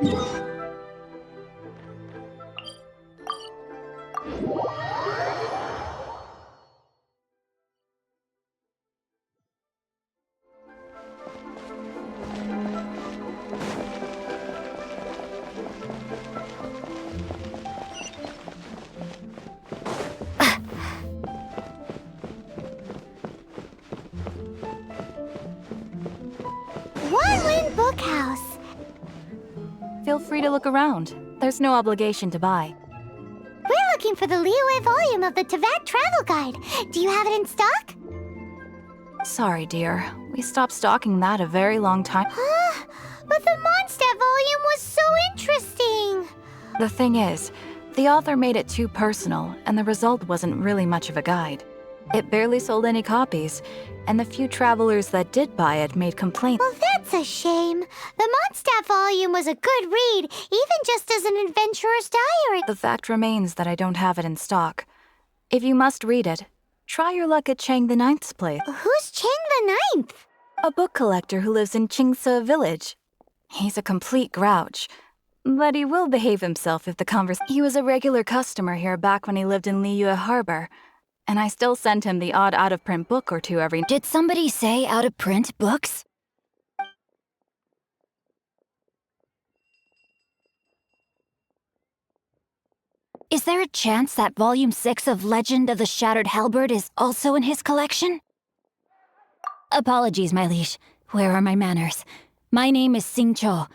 One Bookhouse. Feel free to look around. There's no obligation to buy. We're looking for the Liyue volume of the Teyvat Travel Guide. Do you have it in stock? Sorry, dear. We stopped stocking that a very long time. But the Mondstadt volume was so interesting. The thing is, the author made it too personal, and the result wasn't really much of a guide. It barely sold any copies, and the few travelers that did buy it made complaints. Well, that's a shame. The Mondstadt volume was a good read, even just as an adventurer's diary. The fact remains that I don't have it in stock. If you must read it, try your luck at Chang the Ninth's place. Who's Chang the Ninth? A book collector who lives in Xingqiu village. He's a complete grouch, but he will behave himself if the He was a regular customer here back when he lived in Liyue Harbor, and I still send him the odd out-of-print book or two every... Did somebody say out-of-print books? Is there a chance that Volume 6 of Legend of the Shattered Halberd is also in his collection? Apologies, my liege. Where are my manners? My name is Xingqiu,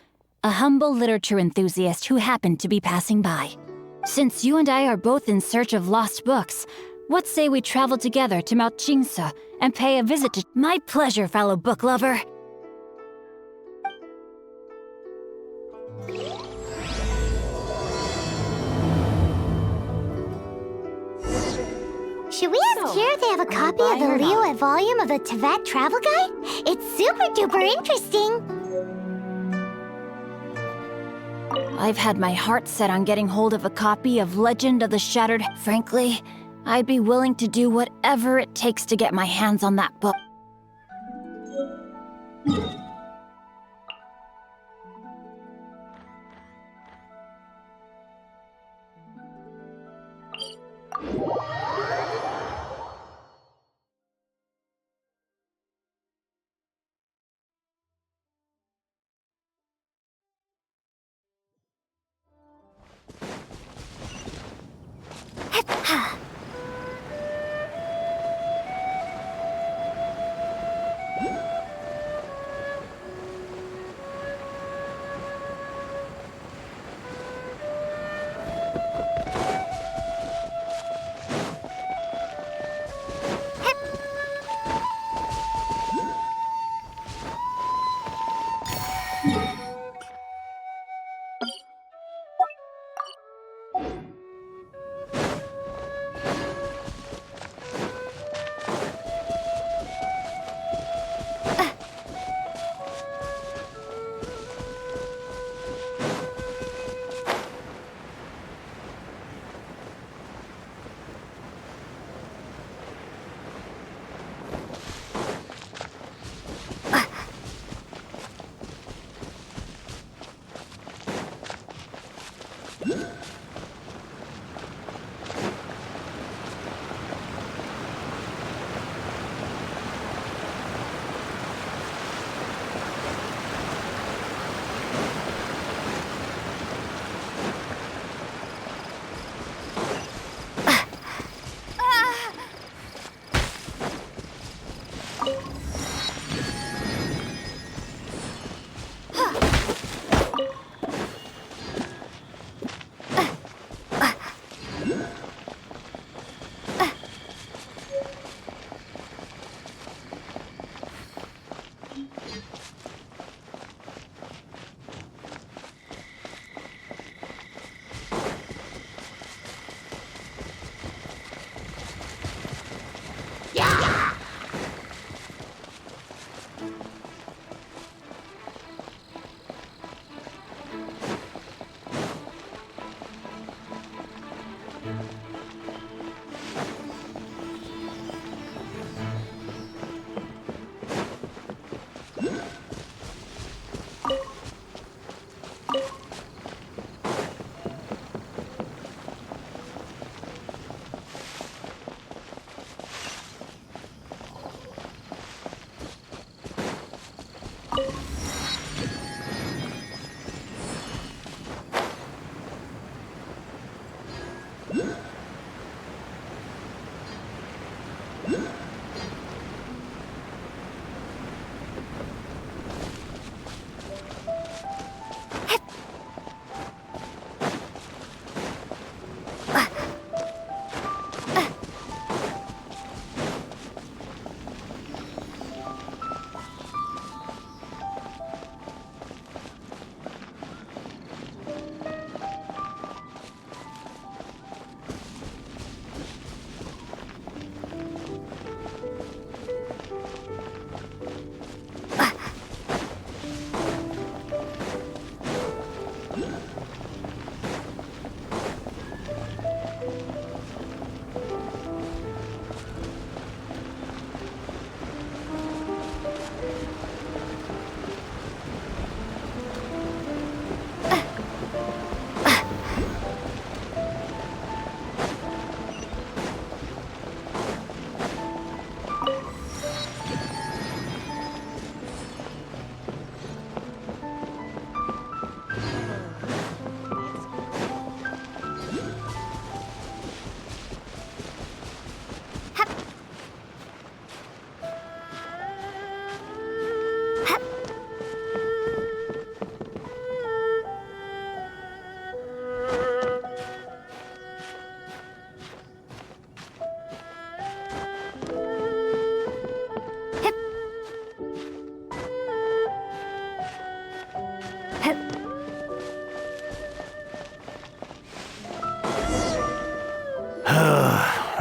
a humble literature enthusiast who happened to be passing by. Since you and I are both in search of lost books, what say we travel together to Mount Qingce and pay a visit to... My pleasure, fellow book lover! Should we ask here if they have a copy of the Liyue volume of the Teyvat Travel Guide? It's super duper interesting. I've had my heart set on getting hold of a copy of Legend of the Shattered... Frankly, I'd be willing to do whatever it takes to get my hands on that book.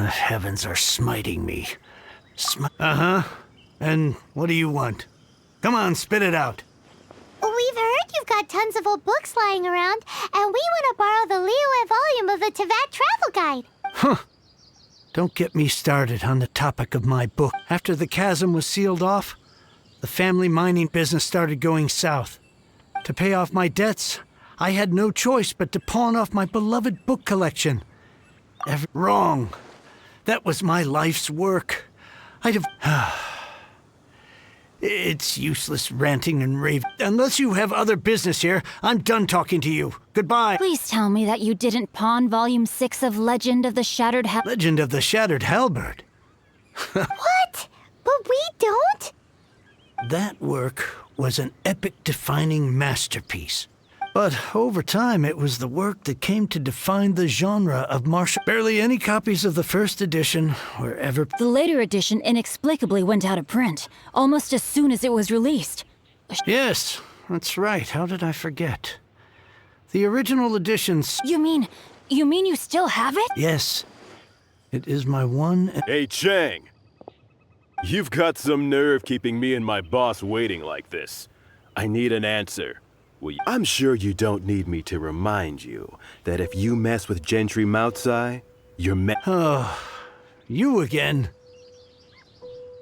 The heavens are smiting me. Uh-huh. And what do you want? Come on, spit it out. We've heard you've got tons of old books lying around, and we want to borrow the Liyue volume of the Teyvat Travel Guide. Huh. Don't get me started on the topic of my book. After the chasm was sealed off, the family mining business started going south. To pay off my debts, I had no choice but to pawn off my beloved book collection. Wrong. That was my life's work. I'd have... It's useless ranting and raving. Unless you have other business here, I'm done talking to you. Goodbye. Please tell me that you didn't pawn Volume 6 of Legend of the Shattered Legend of the Shattered Halberd. What? But we don't? That work was an epic-defining masterpiece. But over time, it was the work that came to define the genre of martial... Barely any copies of the first edition were ever... The later edition inexplicably went out of print, almost as soon as it was released. Yes, that's right. How did I forget? The original editions... You mean you still have it? Yes. It is my one... Hey, Chang! You've got some nerve keeping me and my boss waiting like this. I need an answer. I'm sure you don't need me to remind you that if you mess with Gentry Moutsai, you're Oh, you again.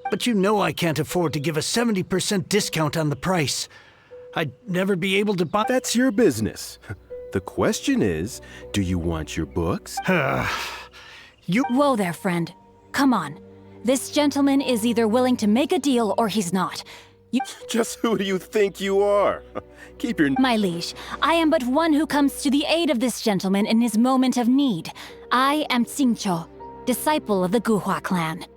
But you know I can't afford to give a 70% discount on the price. I'd never be able to buy... That's your business. The question is, do you want your books? You... Whoa there, friend. Come on. This gentleman is either willing to make a deal or he's not. Just who do you think you are? Keep your... My liege, I am but one who comes to the aid of this gentleman in his moment of need. I am Xingqiu, disciple of the Guhua clan.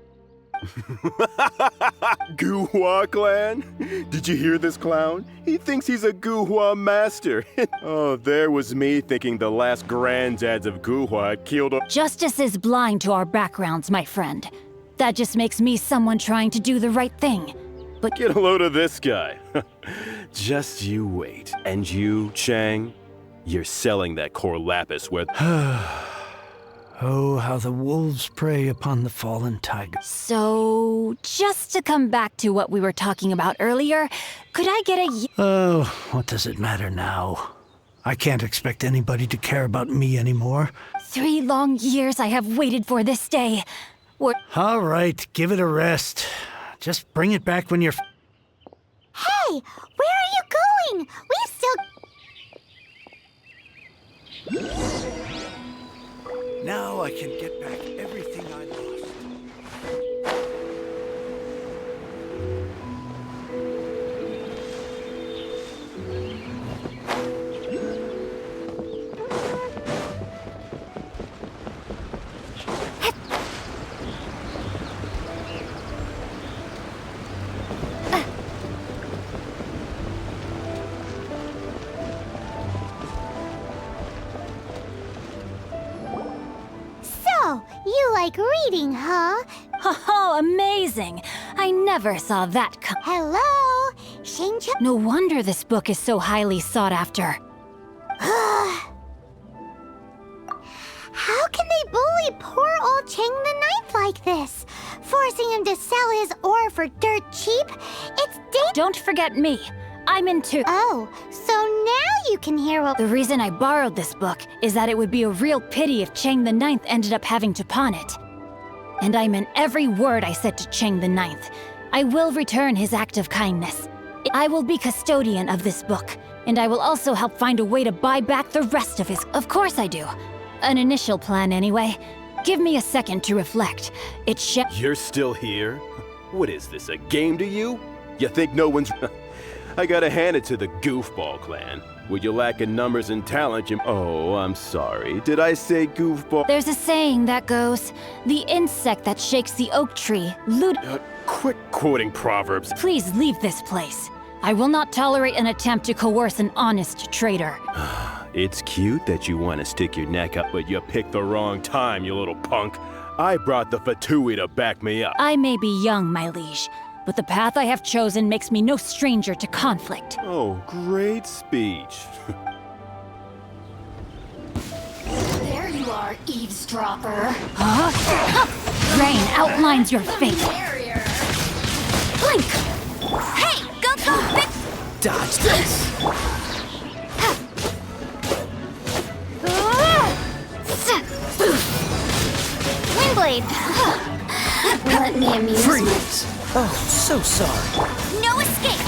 Guhua clan? Did you hear this clown? He thinks he's a Guhua master. Oh, there was me thinking the last granddads of Guhua had killed... Justice is blind to our backgrounds, my friend. That just makes me someone trying to do the right thing. But get a load of this guy. Just you wait. And you, Chang, you're selling that core lapis where... Oh, how the wolves prey upon the fallen tiger. So, just to come back to what we were talking about earlier, could I get a... Oh, what does it matter now? I can't expect anybody to care about me anymore. 3 long years I have waited for this day. All right, give it a rest. Just bring it back when you're... Hey, where are you going? We still... Now I can get back everything I lost. like reading, huh? Oh, amazing! I never saw that come. Hello? Xingqiu? No wonder this book is so highly sought after. How can they bully poor old Cheng the Ninth like this? Forcing him to sell his ore for dirt cheap? It's Don't forget me. I'm in too. Oh, so now you can hear what— The reason I borrowed this book is that it would be a real pity if Cheng the Ninth ended up having to pawn it. And I meant every word I said to Cheng the Ninth. I will return his act of kindness. I will be custodian of this book, and I will also help find a way to buy back the rest of his— Of course I do. An initial plan anyway. Give me a second to reflect. You're still here? What is this, a game to you? You think no one's... I gotta hand it to the Goofball clan. When you lack in numbers and talent, you... Oh, I'm sorry. Did I say Goofball? There's a saying that goes, the insect that shakes the oak tree, Quit quoting proverbs. Please leave this place. I will not tolerate an attempt to coerce an honest trader. It's cute that you want to stick your neck up, but you picked the wrong time, you little punk. I brought the Fatui to back me up. I may be young, my liege, but the path I have chosen makes me no stranger to conflict. Oh, great speech. There you are, eavesdropper. Rain outlines your fate. Barrier. Blink! Hey, go, big... Dodge this! Windblade? Let me amuse Freeze! Oh, so sorry. No escape!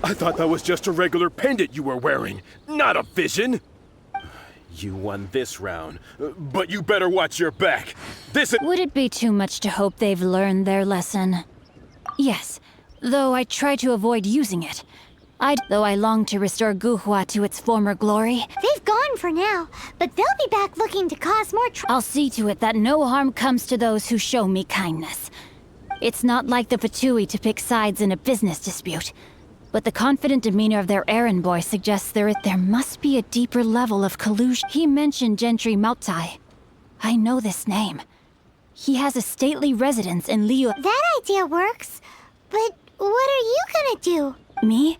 I thought that was just a regular pendant you were wearing, not a vision. You won this round, but you better watch your back. Would it be too much to hope they've learned their lesson? Yes, though I try to avoid using it. Though I long to restore Guhua to its former glory. They've gone for now, but they'll be back looking to cause more trouble. I'll see to it that no harm comes to those who show me kindness. It's not like the Fatui to pick sides in a business dispute, but the confident demeanor of their errand boy suggests there must be a deeper level of collusion. He mentioned Gentry Mautai. I know this name. He has a stately residence in Liu. That idea works, but what are you gonna do? Me?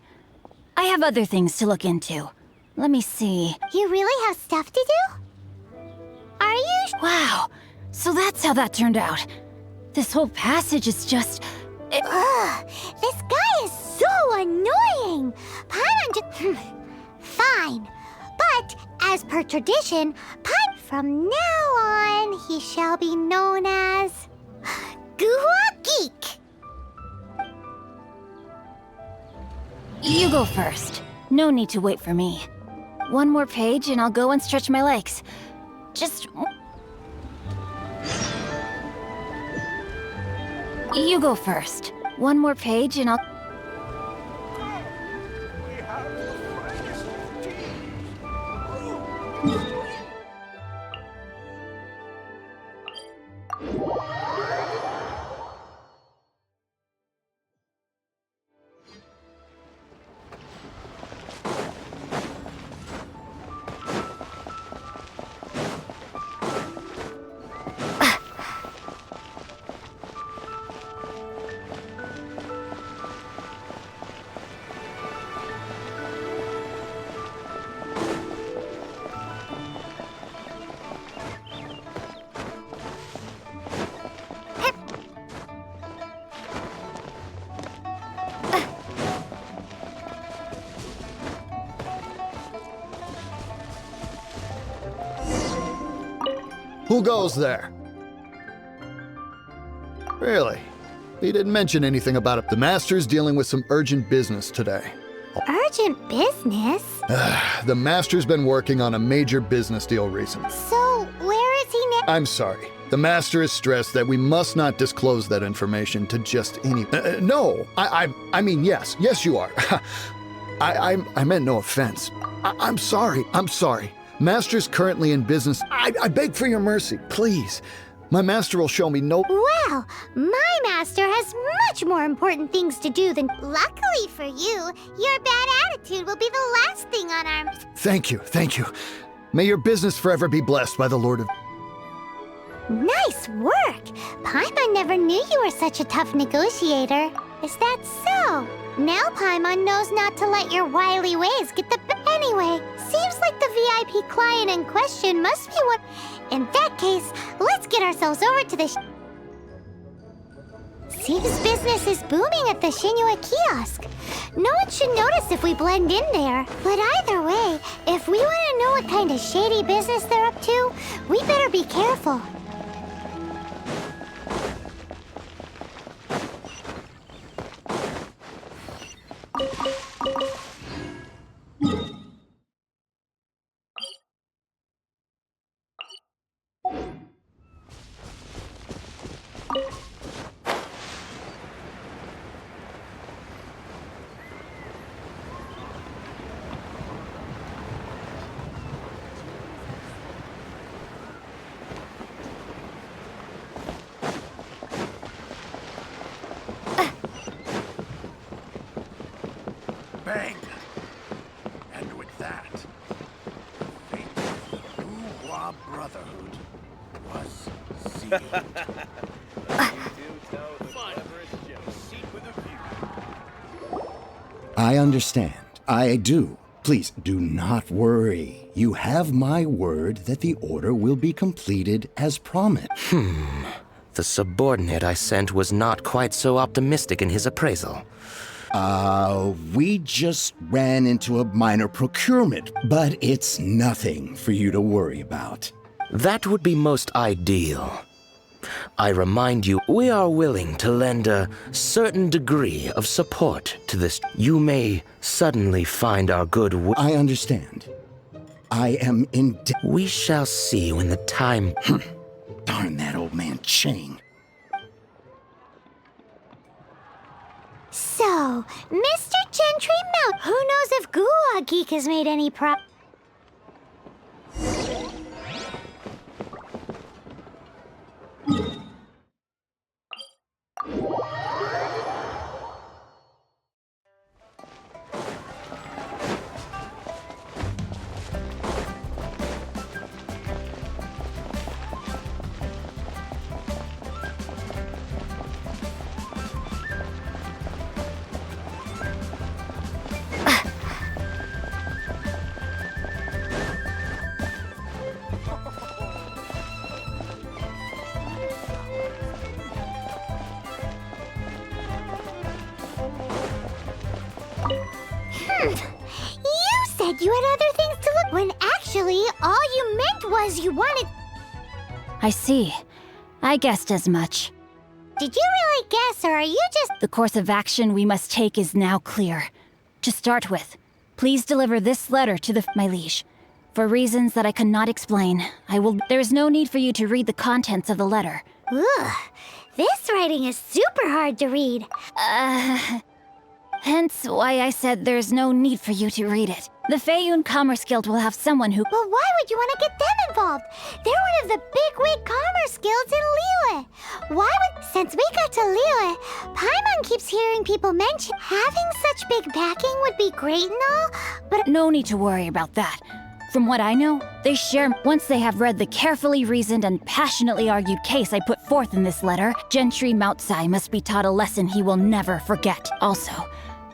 I have other things to look into. Let me see. You really have stuff to do? Are you? Wow, so that's how that turned out. This whole passage is just... Ugh, this guy is so annoying! Fine. But, as per tradition, from now on, he shall be known as... Guhua Geek! You go first. No need to wait for me. One more page and I'll go and stretch my legs. Just... You go first. One more page and I'll... Who goes there? Really? He didn't mention anything about it. The Master's dealing with some urgent business today. Urgent business? The Master's been working on a major business deal recently. So, where is he now? I'm sorry. The Master is stressed that we must not disclose that information to just any... no! I mean, yes. Yes, you are. I meant no offense. I'm sorry. Master's currently in business. I beg for your mercy, please. My master will show me no... Well, my master has much more important things to do than... Luckily for you, your bad attitude will be the last thing on our... Thank you, thank you. May your business forever be blessed by the Lord of... Nice work! Paimon never knew you were such a tough negotiator. Is that so? Now Paimon knows not to let your wily ways get the... Anyway, seems like the VIP client in question must be one... In that case, let's get ourselves over to the... Seems business is booming at the Xingqiu kiosk. No one should notice if we blend in there. But either way, if we want to know what kind of shady business they're up to, we better be careful. Bang! And with that, the fate of the Wu Brotherhood was sealed. I understand. I do. Please do not worry. You have my word that the order will be completed as promised. The subordinate I sent was not quite so optimistic in his appraisal. We just ran into a minor procurement, but it's nothing for you to worry about. That would be most ideal. I remind you, we are willing to lend a certain degree of support to this. You may suddenly find our goodwill. I understand. I am in... We shall see when the time... Darn that old man Chang. So, Mr. Gentry Mount, who knows if Gua Geek has made any You said you had other things to look, when actually all you meant was you wanted... I see. I guessed as much. Did you really guess, or are you just... The course of action we must take is now clear. To start with, please deliver this letter to my liege. For reasons that I cannot explain, I will... There is no need for you to read the contents of the letter. Ugh, this writing is super hard to read. Hence why I said there's no need for you to read it. The Feiyun Commerce Guild will have someone who... But why would you want to get them involved? They're one of the bigwig commerce guilds in Liyue. Why would... Since we got to Liyue, Paimon keeps hearing people mention having such big backing would be great and all, but... No need to worry about that. From what I know, they share... Once they have read the carefully reasoned and passionately argued case I put forth in this letter, Gentry Mount Sai must be taught a lesson he will never forget. Also,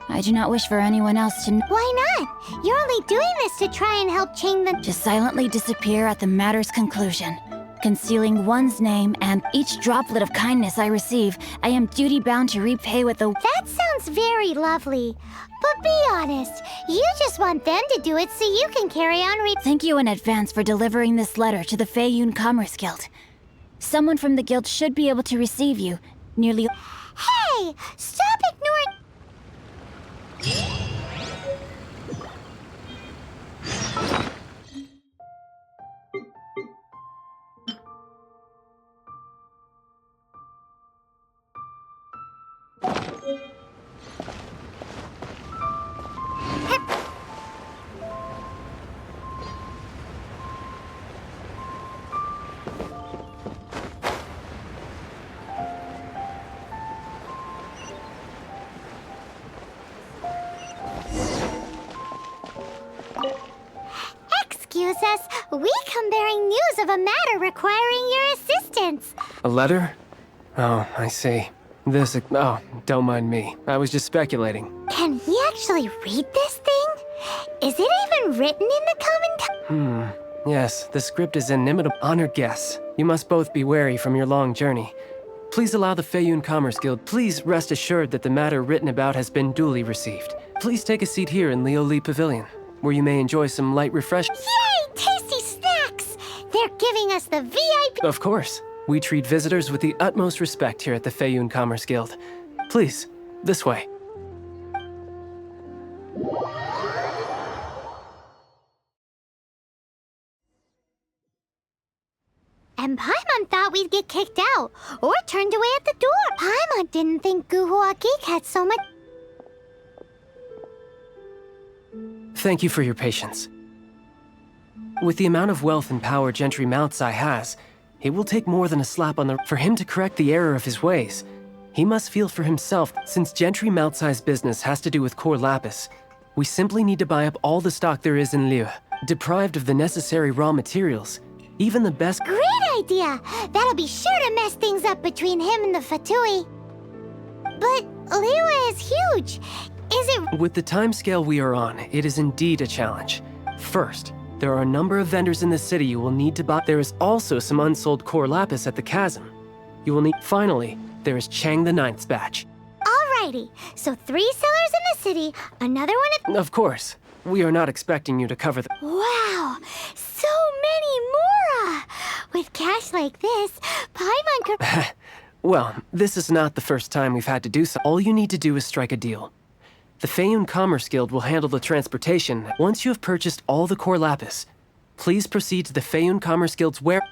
I do not wish for anyone else to... Why not? You're only doing this to try and help change the... To silently disappear at the matter's conclusion. Concealing one's name and each droplet of kindness I receive, I am duty-bound to repay with the... That sounds very lovely. But be honest, you just want them to do it so you can carry on Thank you in advance for delivering this letter to the Feiyun Commerce Guild. Someone from the guild should be able to receive you. Nearly... Hey! Stop ignoring... We come bearing news of a matter requiring your assistance. A letter? Oh, I see. Oh, don't mind me. I was just speculating. Can we actually read this thing? Is it even written in the common tongue? Yes, the script is inimitable. Honored guests, you must both be wary from your long journey. Please allow the Feiyun Commerce Guild. Please rest assured that the matter written about has been duly received. Please take a seat here in Leo Li Pavilion, where you may enjoy some light refreshment. Yay! Tasty snacks! They're giving us the VIP. Of course. We treat visitors with the utmost respect here at the Feiyun Commerce Guild. Please, this way. And Paimon thought we'd get kicked out, or turned away at the door. Paimon didn't think Guhua Geek had so much... Thank you for your patience. With the amount of wealth and power Gentry Moutsai has, it will take more than a slap on the... For him to correct the error of his ways, he must feel for himself. Since Gentry Moutsai's business has to do with core lapis, we simply need to buy up all the stock there is in Liyue. Deprived of the necessary raw materials, even the best... Great idea! That'll be sure to mess things up between him and the Fatui. But Liyue is huge. Is it... With the timescale we are on, it is indeed a challenge. First, there are a number of vendors in the city you will need to buy. There is also some unsold core lapis at the chasm. You will need... Finally, there is Chang the Ninth's batch. Alrighty, so 3 sellers in the city, another one at... Of course. We are not expecting you to cover the... Wow! So many more! With cash like this, Paimon could... Well, this is not the first time we've had to do so. All you need to do is strike a deal. The Feiyun Commerce Guild will handle the transportation. Once you have purchased all the core lapis, please proceed to the Feiyun Commerce Guild's Gotta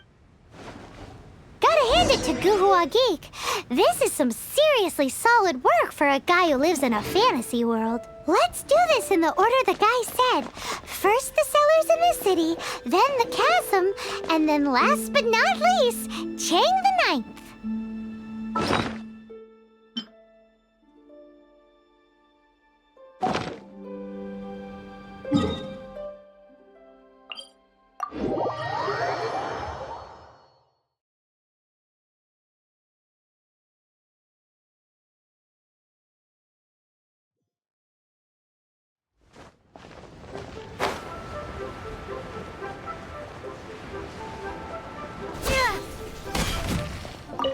hand it to Guhua Geek. This is some seriously solid work for a guy who lives in a fantasy world. Let's do this in the order the guy said. First the sellers in the city, then the chasm, and then last but not least, Chang the Ninth.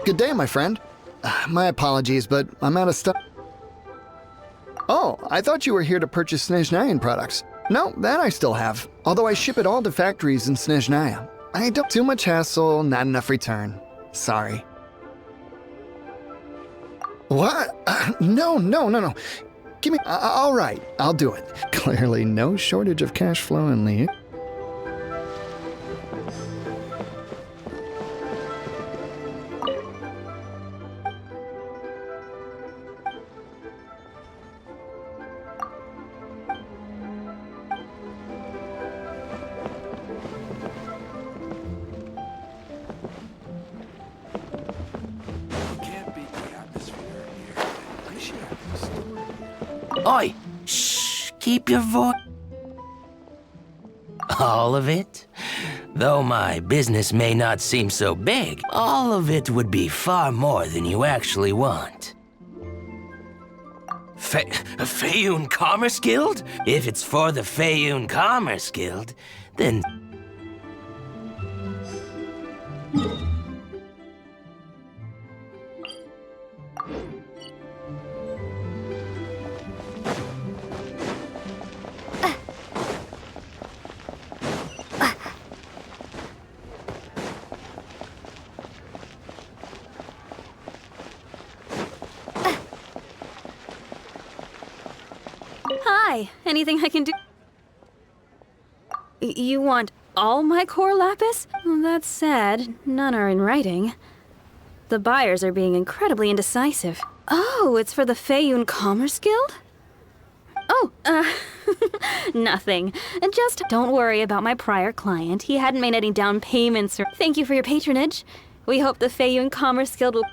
Good day, my friend. My apologies, but I'm out of stuff. Oh, I thought you were here to purchase Snezhnayan products. No, that I still have. Although I ship it all to factories in Snezhnaya. I don't... Too much hassle, not enough return. Sorry. What? No. Give me... all right, I'll do it. Clearly no shortage of cash flow in Liyue. Oi! Shh! Keep your voice. All of it? Though my business may not seem so big, all of it would be far more than you actually want. Feiyun Commerce Guild? If it's for the Feiyun Commerce Guild, then... Hi, anything I can do? You want all my core lapis? Well, that's sad. None are in writing. The buyers are being incredibly indecisive. Oh, it's for the Feiyun Commerce Guild? Oh, nothing. Just don't worry about my prior client. He hadn't made any down payments or... Thank you for your patronage. We hope the Feiyun Commerce Guild will...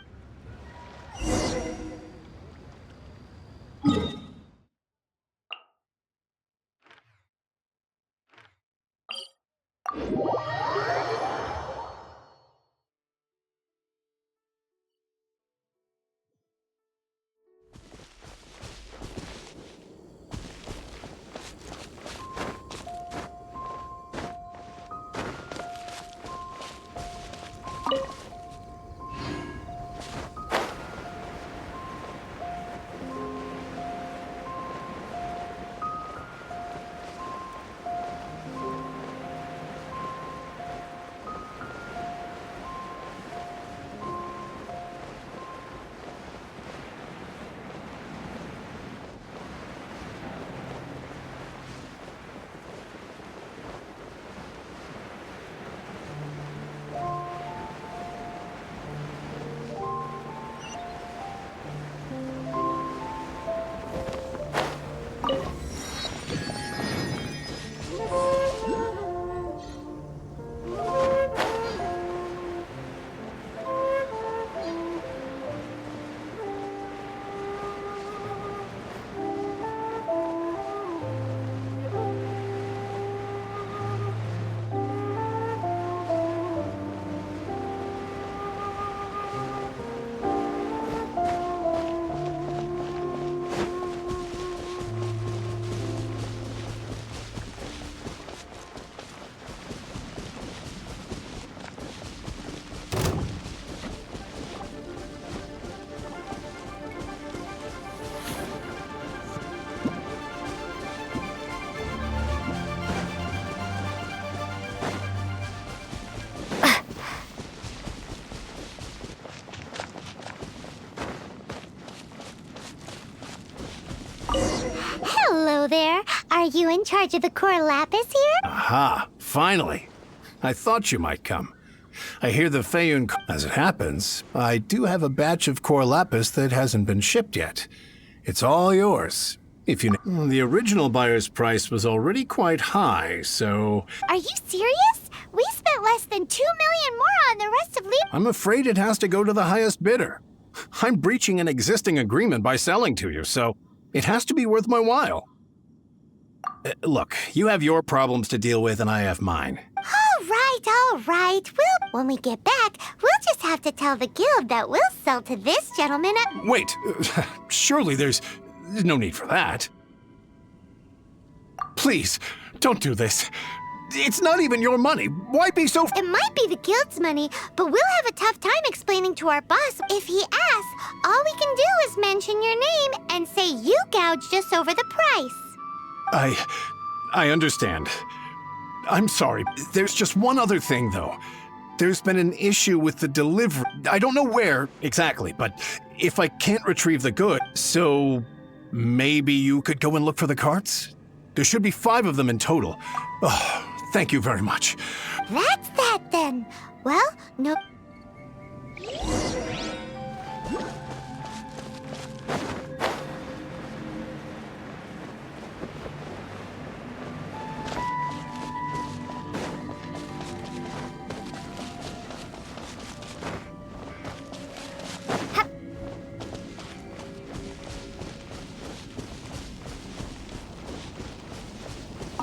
Hello there. Are you in charge of the core lapis here? Aha, finally. I thought you might come. I hear the Feiyun... As it happens, I do have a batch of core lapis that hasn't been shipped yet. It's all yours. If you... The original buyer's price was already quite high, so... Are you serious? We spent less than 2 million more on the rest of I'm afraid it has to go to the highest bidder. I'm breaching an existing agreement by selling to you, so it has to be worth my while. Look, you have your problems to deal with and I have mine. All right. When we get back, we'll just have to tell the guild that we'll sell to this gentleman at... Wait, surely there's no need for that. Please, don't do this. It's not even your money. Why be so... It might be the guild's money, but we'll have a tough time explaining to our boss. If he asks, all we can do is mention your name and say you gouged us over the price. I understand. I'm sorry. There's just one other thing, though. There's been an issue with the delivery. I don't know where exactly, but if I can't retrieve the goods, so maybe you could go and look for the carts? There should be 5 of them in total. Oh, thank you very much. That's that then. Well, no...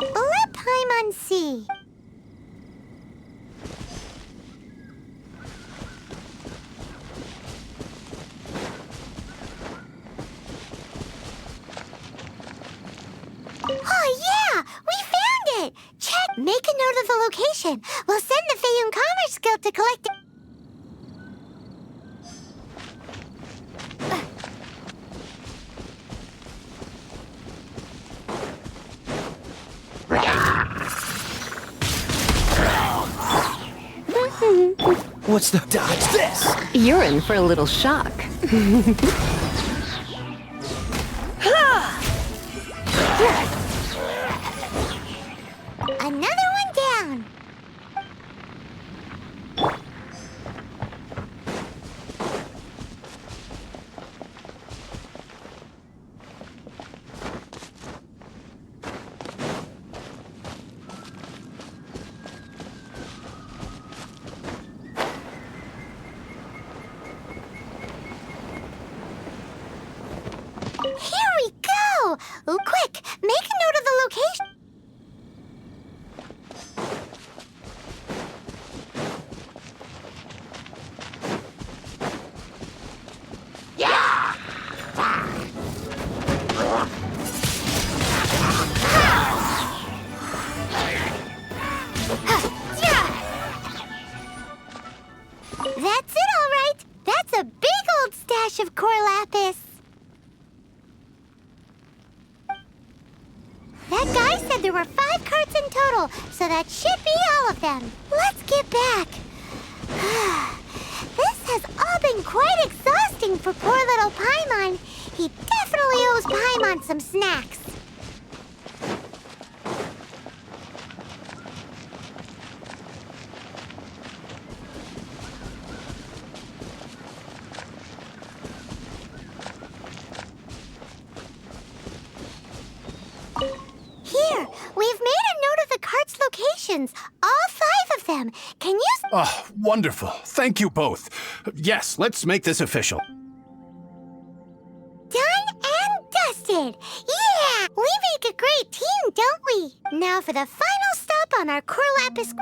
Let Paimon see. Oh yeah! We found it! Check! Make a note of the location. We'll send the Feiyun Commerce Guild to collect it. What's the... Dodge this! You're in for a little shock. Another one down. Here we go! Oh, quick, make a note of the location. That's it, all right. That's a big old stash of core lapis. That guy said there were 5 carts in total, so that should be all of them. Let's get back. This has all been quite exhausting for poor little Paimon. He definitely owes Paimon some snacks. Here, we've made a note of the cart's locations. All 5 of them. Can you... Oh, wonderful. Thank you both. Yes, let's make this official. Done and dusted. Yeah! We make a great team, don't we? Now for the final stop on our core lapis...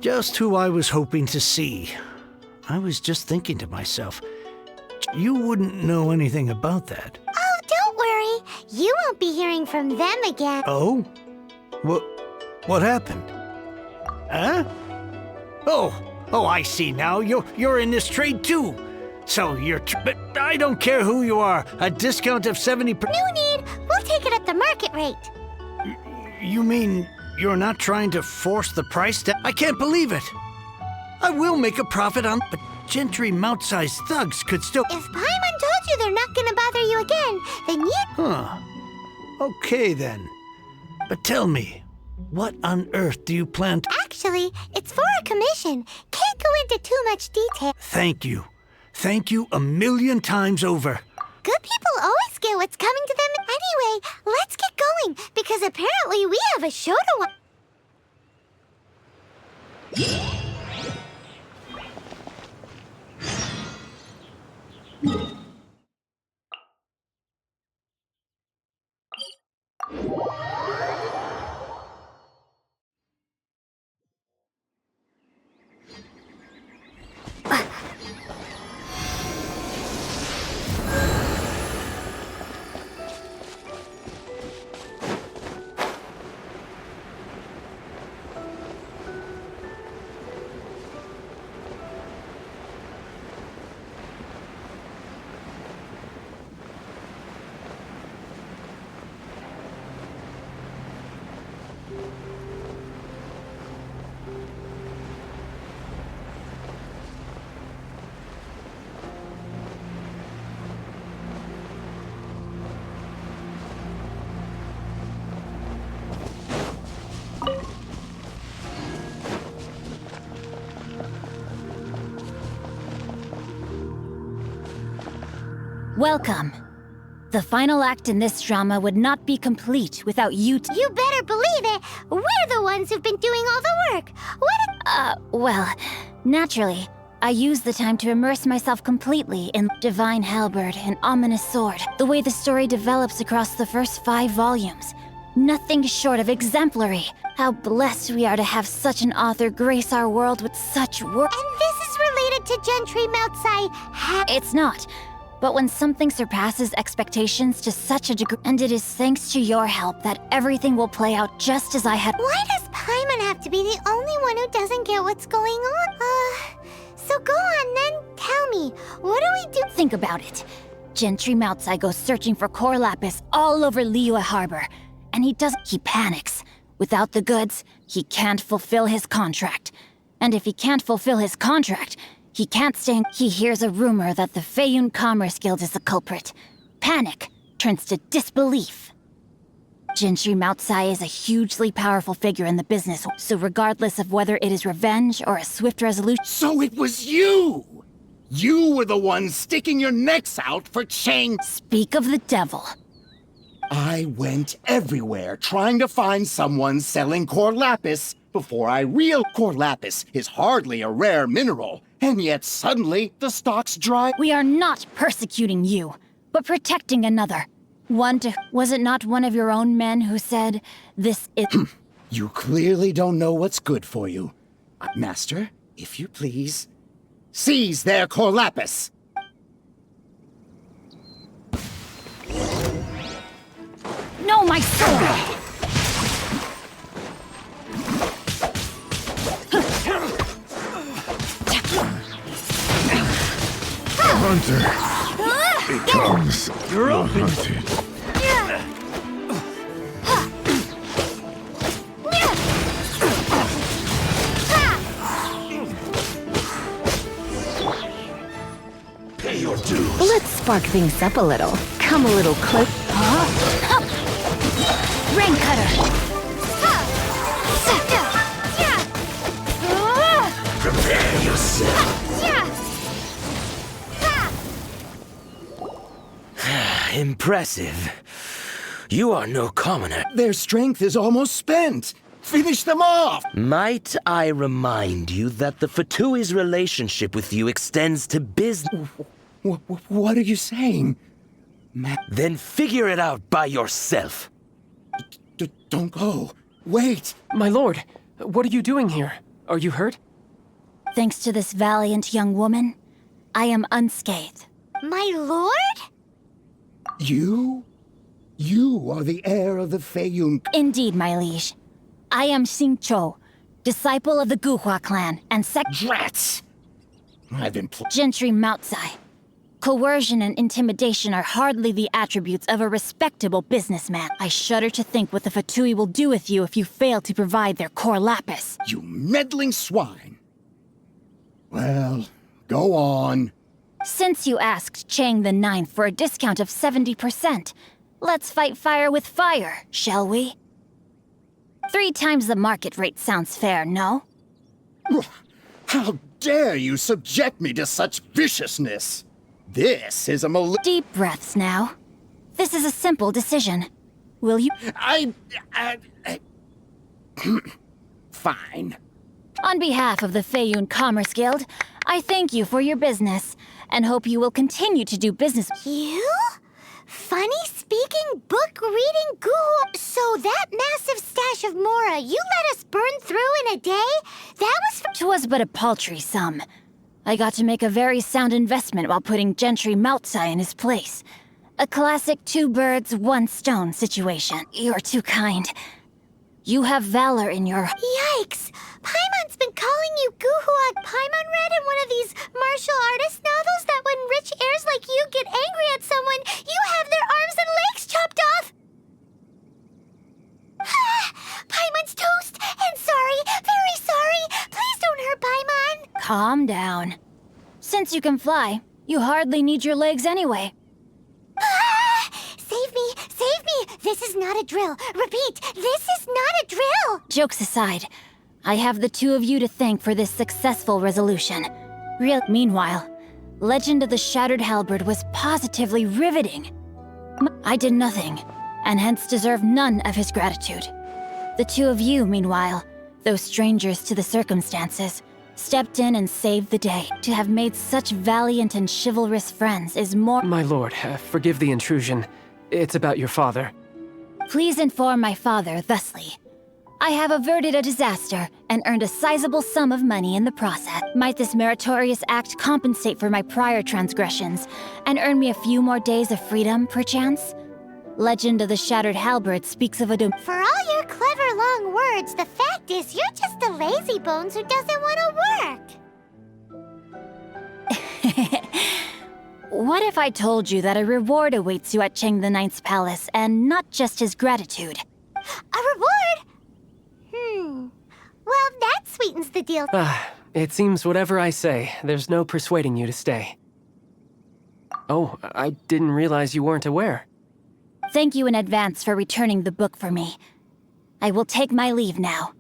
Just who I was hoping to see. I was just thinking to myself, you wouldn't know anything about that. Oh, don't worry. You won't be hearing from them again. Oh? What happened? Huh? Oh, I see now. You're in this trade too. So but I don't care who you are. A discount of 70%. No need. We'll take it at the market rate. You mean you're not trying to force the price down? I can't believe it. I will make a profit on, but gentry mount-sized thugs could still. If Paimon told you they're not gonna bother you again, then you. Huh. Okay then. But tell me, what on earth do you plan to? Actually, it's for a commission. Can't go into too much detail. Thank you. Thank you a million times over. Good people always get what's coming to them. Anyway, let's get going, because apparently we have a show to watch. Welcome. The final act in this drama would not be complete without you You better believe it! We're the ones who've been doing all the work! Well, naturally, I used the time to immerse myself completely in Divine Halberd and Ominous Sword, the way the story develops across the first 5 volumes. Nothing short of exemplary. How blessed we are to have such an author grace our world with such work. And this is related to Gentry Moutsai. It's not. But when something surpasses expectations to such a degree, and it is thanks to your help that everything will play out just as I had. Why does Paimon have to be the only one who doesn't get what's going on? So go on then, tell me, what do we do? Think about it. Gentry Moutsai goes searching for core lapis all over Liyue Harbor, and he panics. Without the goods, he can't fulfill his contract. And if he can't fulfill his contract, he can't stay. He hears a rumor that the Feiyun Commerce Guild is the culprit. Panic turns to disbelief. Gentry Moutsai is a hugely powerful figure in the business, so regardless of whether it is revenge or a swift resolution. So it was you! You were the one sticking your necks out for Chang. Speak of the devil. I went everywhere trying to find someone selling core lapis before I realized core lapis is hardly a rare mineral, and yet suddenly the stock's dry. We are not persecuting you, but protecting another. Was it not one of your own men who said, this is— You clearly don't know what's good for you. Master, if you please, seize their core lapis. No, my sword! Hunter becomes hunted. Pay your dues. Let's spark things up a little. Come a little close. Rain cutter! Prepare yourself. Impressive. You are no commoner. Their strength is almost spent. Finish them off! Might I remind you that the Fatui's relationship with you extends to business? What are you saying? Then figure it out by yourself. Don't go. Wait. My lord, what are you doing here? Are you hurt? Thanks to this valiant young woman, I am unscathed. My lord? You? You are the heir of the Feiyun. Indeed, my liege. I am Xingqiu, disciple of the Guhua clan and Drats! I've been Gentry Moutsai. Coercion and intimidation are hardly the attributes of a respectable businessman. I shudder to think what the Fatui will do with you if you fail to provide their core lapis. You meddling swine! Well, go on. Since you asked Chang the Ninth for a discount of 70%, let's fight fire with fire, shall we? 3 times the market rate sounds fair, no? How dare you subject me to such viciousness? This is a Deep breaths now. This is a simple decision. Will you— Fine. On behalf of the Feiyun Commerce Guild, I thank you for your business, and hope you will continue to do business— You? Funny-speaking, book-reading ghoul. So that massive stash of Mora you let us burn through in a day? That was— 'Twas but a paltry sum. I got to make a very sound investment while putting Gentry Moutsai in his place. A classic 2 birds, 1 stone situation. You're too kind. You have valor in your— Yikes! Paimon's been calling you Guhua. Paimon read in one of these martial artist novels that when rich heirs like you get angry at someone, you have their arms and legs chopped off. Paimon's toast! And sorry, very sorry. Please don't hurt Paimon. Calm down. Since you can fly, you hardly need your legs anyway. Save me! Save me! This is not a drill. Repeat, this is not a drill! Jokes aside, I have the 2 of you to thank for this successful resolution. Meanwhile, Legend of the Shattered Halberd was positively riveting. I did nothing, and hence deserve none of his gratitude. The 2 of you, meanwhile, though strangers to the circumstances, stepped in and saved the day. To have made such valiant and chivalrous friends is more— My lord, forgive the intrusion. It's about your father. Please inform my father thusly. I have averted a disaster and earned a sizable sum of money in the process. Might this meritorious act compensate for my prior transgressions and earn me a few more days of freedom, perchance? Legend of the Shattered Halberd speaks of a doom— For all your clever long words, the fact is you're just a lazy bones who doesn't want to work. What if I told you that a reward awaits you at Chang the Ninth's palace, and not just his gratitude? A reward? Well, that sweetens the deal. It seems whatever I say, there's no persuading you to stay. Oh, I didn't realize you weren't aware. Thank you in advance for returning the book for me. I will take my leave now.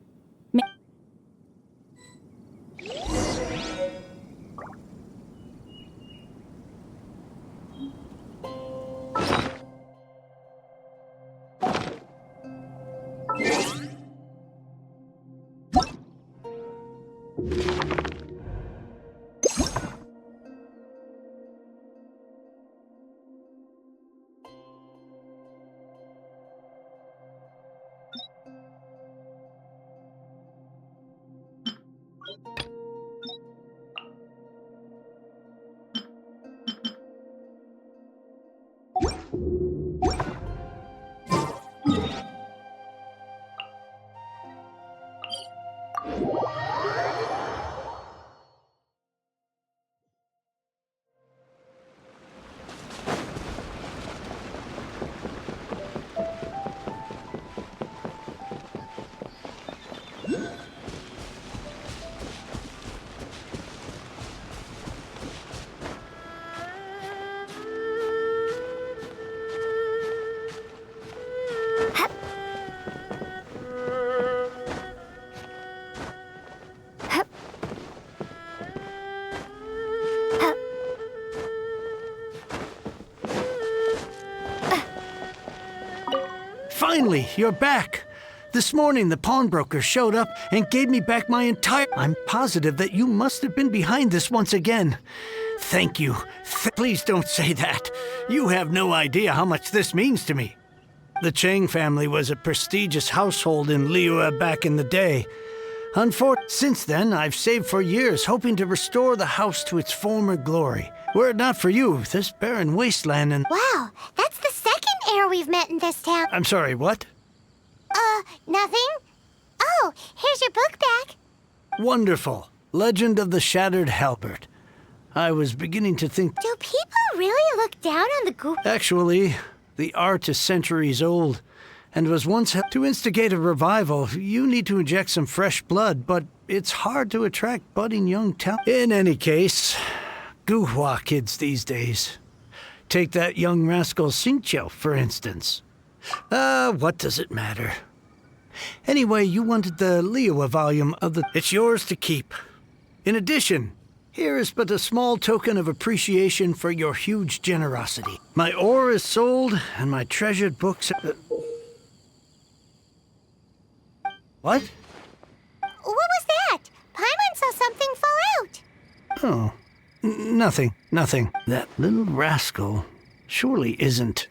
Finally, you're back. This morning, the pawnbroker showed up and gave me back my entire— I'm positive that you must have been behind this once again. Thank you. Please don't say that. You have no idea how much this means to me. The Chang family was a prestigious household in Liyue back in the day. Since then, I've saved for years, hoping to restore the house to its former glory. Were it not for you, this barren wasteland and... Wow, that's the second heir we've met in this town. I'm sorry, what? Nothing? Oh, here's your book back. Wonderful. Legend of the Shattered Halberd. I was beginning to think... Do people really look down on the goop? Actually, the art is centuries old, and was once... To instigate a revival, you need to inject some fresh blood, but it's hard to attract budding young talent. In any case, Guhua kids these days. Take that young rascal Xingqiu, for instance. What does it matter? Anyway, you wanted the Liyue volume of the... It's yours to keep. In addition, here is but a small token of appreciation for your huge generosity. My ore is sold, and my treasured books... What? What was that? Paimon saw something fall out. Oh, nothing. That little rascal surely isn't...